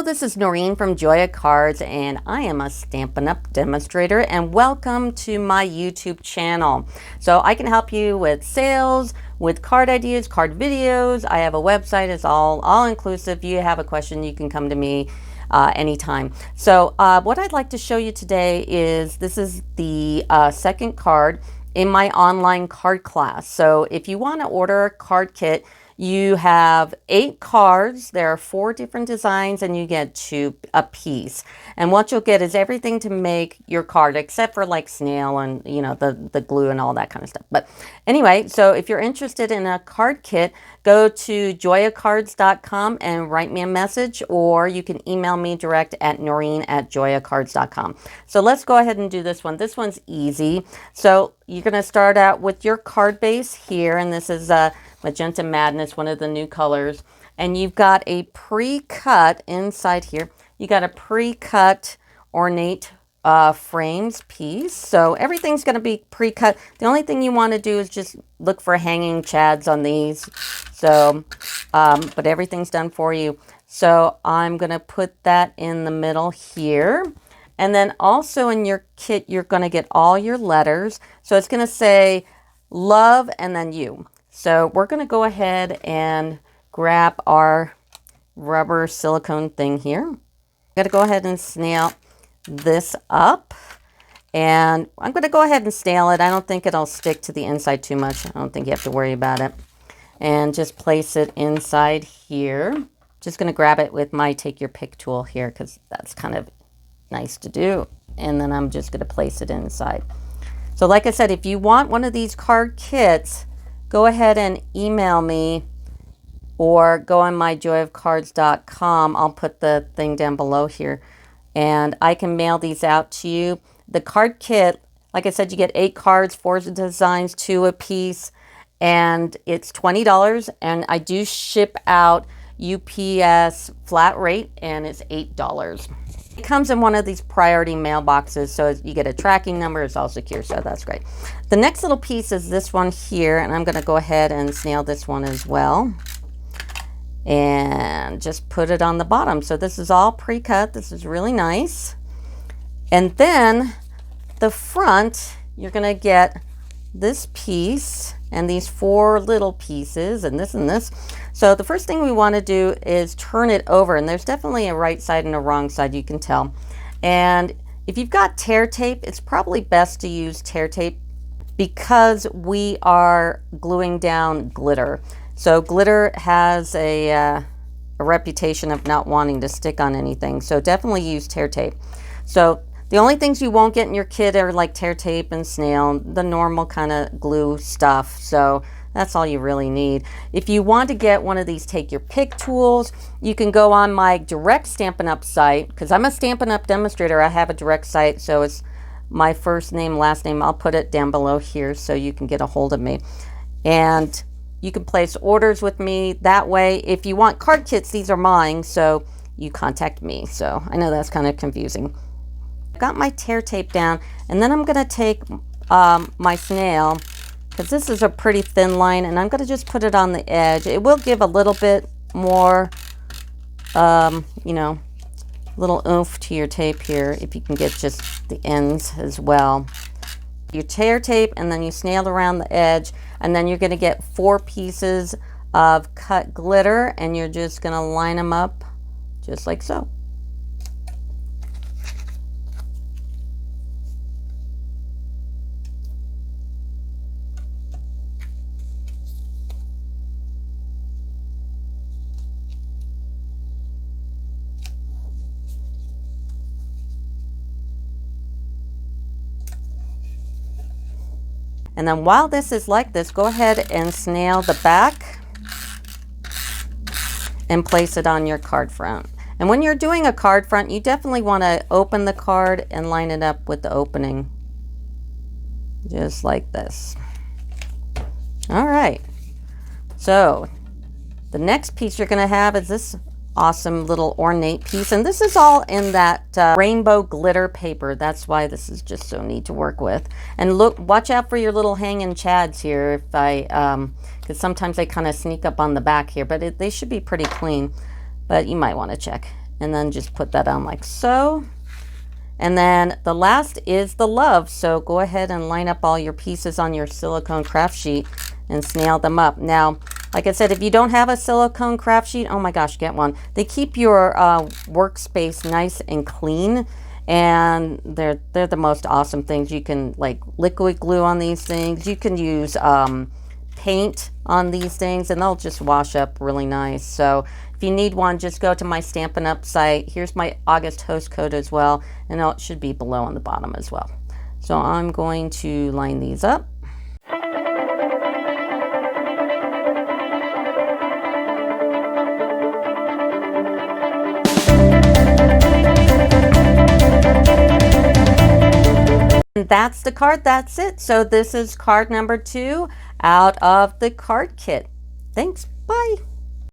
this is Noreen from Joya Cards, and I am a Stampin' Up demonstrator, and welcome to my YouTube channel. So I can help you with sales, with card ideas, card videos. I have a website. It's all inclusive. If you have a question, you can come to me anytime. So what I'd like to show you today is this is the second card in my online card class. So if you want to order a card kit, you have 8 cards. There are 4 different designs, and you get 2 a piece. And what you'll get is everything to make your card, except for like snail and the glue and all that kind of stuff. But anyway, so if you're interested in a card kit, go to joyacards.com and write me a message, or you can email me direct at noreen@joyacards.com. So let's go ahead and do this one. This one's easy. So you're going to start out with your card base here, and this is Magenta Madness, one of the new colors. And you've got a pre-cut inside here. You got a pre-cut Ornate frames piece. So everything's going to be pre-cut. The only thing you want to do is just look for hanging chads on these. So, but everything's done for you. So I'm going to put that in the middle here. And then also in your kit, you're going to get all your letters. So it's going to say love and then you. So we're going to go ahead and grab our rubber silicone thing here. I'm going to go ahead and snail this up. And I'm going to go ahead and snail it. I don't think it'll stick to the inside too much. I don't think you have to worry about it. And just place it inside here. Just going to grab it with my take your pick tool here, because that's kind of nice to do. And then I'm just going to place it inside. So like I said, if you want one of these card kits, go ahead and email me or go on my joyofcards.com. I'll put the thing down below here, and I can mail these out to you. The card kit, like I said, you get 8 cards, 4 designs, 2 a piece, and it's $20. And I do ship out UPS flat rate, and it's $8. It comes in one of these priority mailboxes, so you get a tracking number. It's all secure, so that's great. The next little piece is this one here, and I'm going to go ahead and snail this one as well. And just put it on the bottom. So this is all pre-cut. This is really nice. And then the front, you're going to get this piece and these 4 little pieces and this and this. So the first thing we want to do is turn it over, and there's definitely a right side and a wrong side, you can tell. And if you've got tear tape, it's probably best to use tear tape because we are gluing down glitter. So glitter has a reputation of not wanting to stick on anything, so definitely use tear tape. So the only things you won't get in your kit are like tear tape and snail, the normal kind of glue stuff. So that's all you really need. If you want to get one of these take your pick tools, you can go on my direct Stampin' Up site, because I'm a Stampin' Up demonstrator. I have a direct site, so it's my first name, last name. I'll put it down below here so you can get a hold of me. And you can place orders with me that way. If you want card kits, these are mine, so you contact me. So I know that's kind of confusing. I've got my tear tape down, and then I'm going to take my snail, because this is a pretty thin line, and I'm going to just put it on the edge. It will give a little bit more, little oomph to your tape here if you can get just the ends as well. You tear tape, and then you snail around the edge, and then you're going to get 4 pieces of cut glitter, and you're just going to line them up just like so. And then while this is like this, go ahead and snail the back and place it on your card front. And when you're doing a card front, you definitely want to open the card and line it up with the opening. Just like this. All right. So the next piece you're going to have is this awesome little ornate piece, and this is all in that rainbow glitter paper. That's why this is just so neat to work with. And look, watch out for your little hanging chads here, if because sometimes they kind of sneak up on the back here, but they should be pretty clean, but you might want to check. and then just put that on like so. And then the last is the love. So go ahead and line up all your pieces on your silicone craft sheet and snail them up. Now, like I said, if you don't have a silicone craft sheet, oh my gosh, get one. They keep your workspace nice and clean, and they're the most awesome things. You can like liquid glue on these things. You can use paint on these things, and they'll just wash up really nice. So if you need one, just go to my Stampin' Up site. Here's my August host code as well, and it should be below on the bottom as well. So I'm going to line these up. And that's the card. That's it. So this is card number 2 out of the card kit. Thanks. Bye.